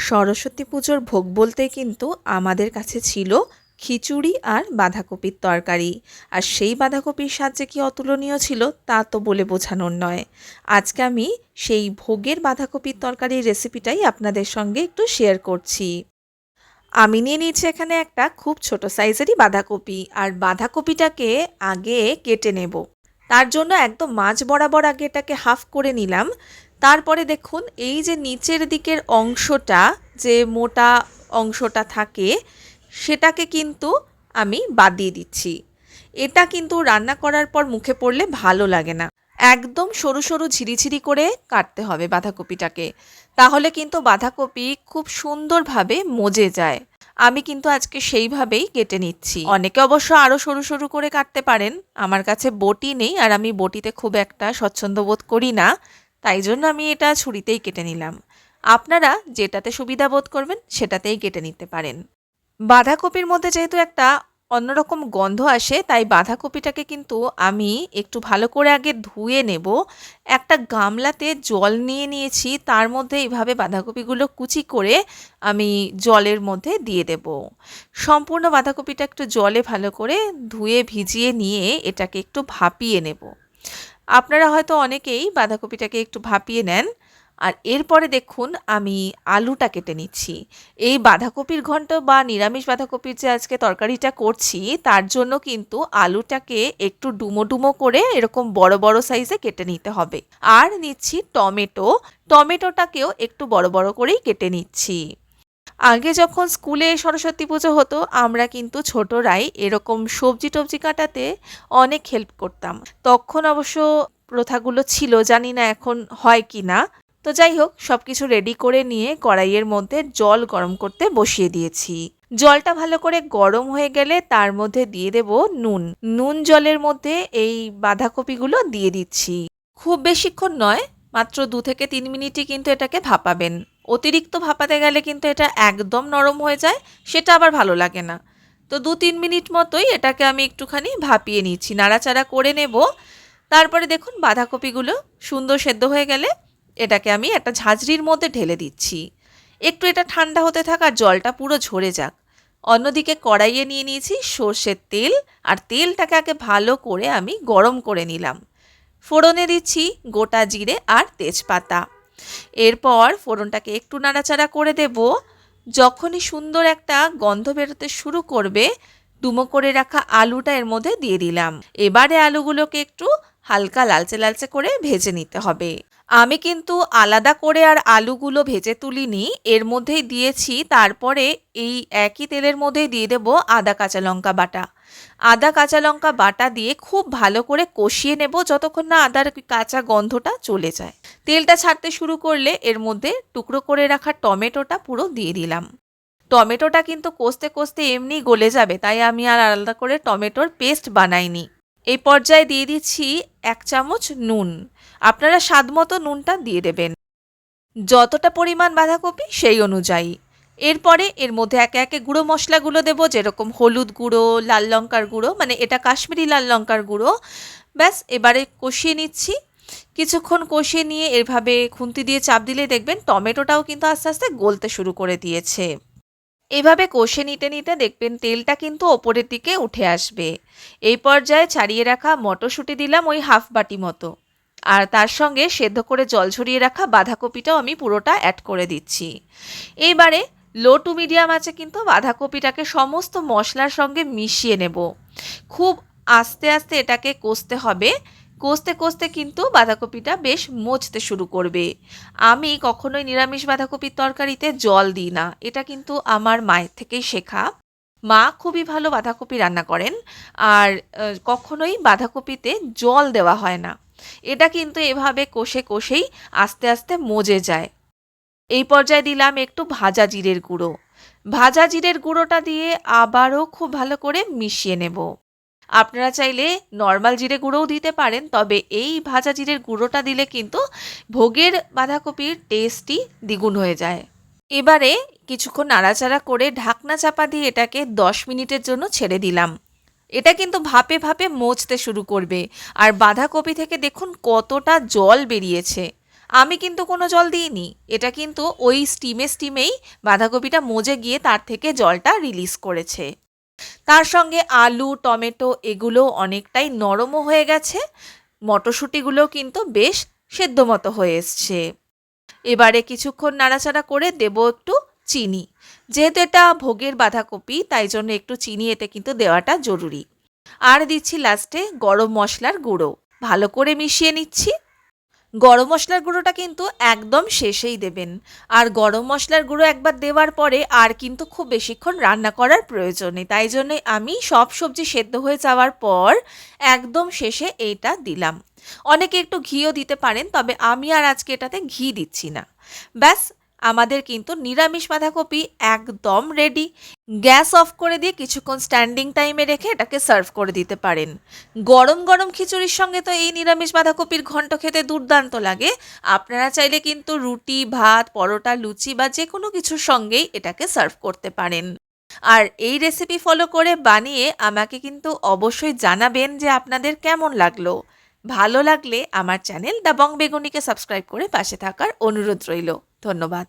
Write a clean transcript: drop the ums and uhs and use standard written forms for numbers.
সরস্বতী পুজোর ভোগ বলতে কিন্তু আমাদের কাছে ছিল খিচুড়ি আর বাঁধাকপির তরকারি। আর সেই বাঁধাকপির স্বাদ যে কি অতুলনীয় ছিল তা তো বলে বোঝানোর নয়। আজকে আমি সেই ভোগের বাঁধাকপির তরকারির রেসিপিটাই আপনাদের সঙ্গে একটু শেয়ার করছি। আমি নিয়ে নিয়েছি এখানে একটা খুব ছোট সাইজেরই বাঁধাকপি, আর বাঁধাকপিটাকে আগে কেটে নেব। তার জন্য একদম মাঝ বরাবর আগে এটাকে হাফ করে নিলাম। তারপরে দেখুন এই যে নিচের দিকের অংশটা, যে মোটা অংশটা থাকে, সেটাকে কিন্তু আমি বাদ দিয়ে দিচ্ছি। এটা কিন্তু রান্না করার পর মুখে পড়লে ভালো লাগে না। একদম সরু সরু ঝিরিঝিরি করে কাটতে হবে বাঁধাকপিটাকে, তাহলে কিন্তু বাঁধাকপি খুব সুন্দরভাবে মজে যায়। আমি কিন্তু আজকে সেইভাবেই কেটে নিচ্ছি। অনেকে অবশ্য আরও সরু সরু করে কাটতে পারেন। আমার কাছে বটি নেই, আর আমি বটিতে খুব একটা স্বচ্ছন্দ বোধ করি না, তাই জন্য আমি এটা ছুরিতেই কেটে নিলাম। আপনারা যেটাতে সুবিধা বোধ করবেন সেটাতেই কেটে নিতে পারেন। বাঁধাকপির মধ্যে যেহেতু একটা অন্যরকম গন্ধ আসে, তাই বাঁধাকপিটাকে কিন্তু আমি একটু ভালো করে আগে ধুয়ে নেব। একটা গামলাতে জল নিয়ে নিয়েছি, তার মধ্যে এইভাবে বাঁধাকপিগুলো কুচি করে আমি জলের মধ্যে দিয়ে দেব। সম্পূর্ণ বাঁধাকপিটা একটু জলে ভালো করে ধুয়ে ভিজিয়ে নিয়ে এটাকে একটু ভাপিয়ে নেব। আপনারা হয়তো অনেকেই বাঁধাকপিটাকে একটু ভাপিয়ে নেন। আর এরপরে দেখুন আমি আলুটা কেটে নিচ্ছি। এই বাঁধাকপির ঘন্ট বা নিরামিষ বাঁধাকপির যে আজকে তরকারিটা করছি, তার জন্য কিন্তু আলুটাকে একটু ডুমো ডুমো করে এরকম বড় বড় সাইজে কেটে নিতে হবে। আর নিচ্ছি টমেটোটাকেও একটু বড় বড় করেই কেটে নিচ্ছি। আগে যখন স্কুলে সরস্বতী পুজো হতো, আমরা কিন্তু ছোটরাই এরকম সবজি টবজি কাটাতে অনেক হেল্প করতাম। তখন অবশ্য প্রথাগুলো ছিল, জানি না এখন হয় কি না। তো যাই হোক, সব কিছু রেডি করে নিয়ে কড়াইয়ের মধ্যে জল গরম করতে বসিয়ে দিয়েছি। জলটা ভালো করে গরম হয়ে গেলে তার মধ্যে দিয়ে দেব নুন জলের মধ্যে এই বাঁধাকপিগুলো দিয়ে দিচ্ছি। খুব বেশিক্ষণ নয়, মাত্র 2 থেকে 3 মিনিটই কিন্তু এটাকে ভাপাবেন। অতিরিক্ত ভাপাতে গেলে কিন্তু এটা একদম নরম হয়ে যায়, সেটা আবার ভালো লাগে না। তো 2-3 মিনিট মতোই এটাকে আমি একটুখানি ভাপিয়ে নিচ্ছি, নাড়াচাড়া করে নেব। তারপরে দেখুন বাঁধাকপিগুলো সুন্দর সেদ্ধ হয়ে গেলে এটাকে আমি একটা ঝাঁঝরির মধ্যে ঢেলে দিচ্ছি। একটু এটা ঠান্ডা হতে থাক আর জলটা পুরো ঝরে যাক। অন্যদিকে কড়াইয়ে নিয়ে নিয়েছি সর্ষের তেল, আর তেলটাকে আগে ভালো করে আমি গরম করে নিলাম। ফোড়নে দিচ্ছি গোটা জিরে আর তেজপাতা। এরপর ফোড়নটাকে একটু নাড়াচাড়া করে দেব। যখনই সুন্দর একটা গন্ধ বেরোতে শুরু করবে, ডুমো করে রাখা আলুটা এর মধ্যে দিয়ে দিলাম। এবারে আলুগুলোকে একটু হালকা লালচে লালচে করে ভেজে নিতে হবে। আমি কিন্তু আলাদা করে আর আলুগুলো ভেজে তুলিনি, এর মধ্যেই দিয়েছি। তারপরে এই একই তেলের মধ্যেই দিয়ে দেব আদা কাঁচা লঙ্কা বাটা। আদা কাঁচা লঙ্কা বাটা দিয়ে খুব ভালো করে কষিয়ে নেব যতক্ষণ না আদার কাঁচা গন্ধটা চলে যায়। তেলটা ছাড়তে শুরু করলে এর মধ্যে টুকরো করে রাখা টমেটোটা পুরো দিয়ে দিলাম। টমেটোটা কিন্তু কষতে কষতে এমনি গলে যাবে, তাই আমি আর আলাদা করে টমেটোর পেস্ট বানাইনি। এই পর্যায়ে দিয়ে দিচ্ছি 1 চামচ নুন। আপনারা স্বাদমতো নুনটা দিয়ে দেবেন, যতটা পরিমাণ বাঁধাকপি সেই অনুযায়ী। এরপরে এর মধ্যে একে একে গুঁড়ো মশলাগুলো দেবো, যেরকম হলুদ গুঁড়ো, লাল লঙ্কার গুঁড়ো, মানে এটা কাশ্মীরি লাল লঙ্কার গুঁড়ো। ব্যাস, এবারে কষিয়ে নিচ্ছি। কিছুক্ষণ কষিয়ে নিয়ে এভাবে খুন্তি দিয়ে চাপ দিলে দেখবেন টমেটোটাও কিন্তু আস্তে আস্তে গলতে শুরু করে দিয়েছে। এভাবে কষে নিতে নিতে দেখবেন তেলটা কিন্তু ওপরের দিকে উঠে আসবে। এই পর্যায়ে ছাড়িয়ে রাখা মটরশুঁটি দিলাম ওই হাফ বাটি মতো, আর তার সঙ্গে সেদ্ধ করে জল ঝরিয়ে রাখা বাঁধাকপিটাও আমি পুরোটা অ্যাড করে দিচ্ছি। এইবারে লো টু মিডিয়াম আছে কিন্তু বাঁধাকপিটাকে সমস্ত মশলার সঙ্গে মিশিয়ে নেব। খুব আস্তে আস্তে এটাকে কষতে হবে। কষতে কষতে কিন্তু বাঁধাকপিটা বেশ মজতে শুরু করবে। আমি কখনোই নিরামিষ বাঁধাকপির তরকারিতে জল দিই না, এটা কিন্তু আমার মায়ের থেকেই শেখা। মা খুবই ভালো বাঁধাকপি রান্না করেন, আর কখনোই বাঁধাকপিতে জল দেওয়া হয় না। এটা কিন্তু এভাবে কষে কষেই আস্তে আস্তে মজে যায়। এই পর্যায়ে দিলাম একটু ভাজা জিরের গুঁড়ো। ভাজা জিরের গুঁড়োটা দিয়ে আবারও খুব ভালো করে মিশিয়ে নেব। আপনারা চাইলে নর্মাল জিরে গুঁড়োও দিতে পারেন, তবে এই ভাজা জিরের গুঁড়োটা দিলে কিন্তু ভোগের বাঁধাকপির টেস্টই দ্বিগুণ হয়ে যায়। এবারে কিছুক্ষণ নাড়াচাড়া করে ঢাকনা চাপা দিয়ে এটাকে 10 মিনিটের জন্য ছেড়ে দিলাম। এটা কিন্তু ভাপে ভাপে মজতে শুরু করবে। আর বাঁধাকপি থেকে দেখুন কতটা জল বেরিয়েছে। আমি কিন্তু কোনো জল দিইনি, এটা কিন্তু ওই স্টিমেই বাঁধাকপিটা মজে গিয়ে তার থেকে জলটা রিলিজ করেছে। তার সঙ্গে আলু, টমেটো এগুলো অনেকটাই নরমও হয়ে গেছে, মটরশুঁটিগুলোও কিন্তু বেশ সেদ্ধ মতো হয়ে এসছে। এবারে কিছুক্ষণ নাড়াচাড়া করে দেব একটু চিনি। যেহেতু এটা ভোগের বাঁধাকপি তাই জন্য একটু চিনি এতে কিন্তু দেওয়াটা জরুরি। আর দিচ্ছি লাস্টে গরম মশলার গুঁড়ো। ভালো করে মিশিয়ে নিচ্ছি। গরম মশলার গুঁড়োটা কিন্তু একদম শেষেই দেবেন। আর গরম মশলার গুঁড়ো একবার দেওয়ার পরে আর কিন্তু খুব বেশিক্ষণ রান্না করার প্রয়োজন নেই, তাই জন্যই আমি সব সবজি সেদ্ধ হয়ে যাওয়ার পর একদম শেষে এইটা দিলাম। অনেকে একটু ঘিও দিতে পারেন, তবে আমি আর আজকে এটাতে ঘি দিচ্ছি না। ব্যাস, আমাদের কিন্তু নিরামিষ বাঁধাকপি একদম রেডি। গ্যাস অফ করে দিয়ে কিছুক্ষণ স্ট্যান্ডিং টাইমে রেখে এটাকে সার্ভ করে দিতে পারেন। গরম গরম খিচুড়ির সঙ্গে তো এই নিরামিষ বাঁধাকপির ঘন্ট খেতে দুর্দান্ত লাগে। আপনারা চাইলে কিন্তু রুটি, ভাত, পরোটা, লুচি বা যে কোনো কিছুর সঙ্গেই এটাকে সার্ভ করতে পারেন। আর এই রেসিপি ফলো করে বানিয়ে আমাকে কিন্তু অবশ্যই জানাবেন যে আপনাদের কেমন লাগলো। ভালো লাগলে আমার চ্যানেল দ্য বং বেগুনিকে সাবস্ক্রাইব করে পাশে থাকার অনুরোধ রইল। ধন্যবাদ।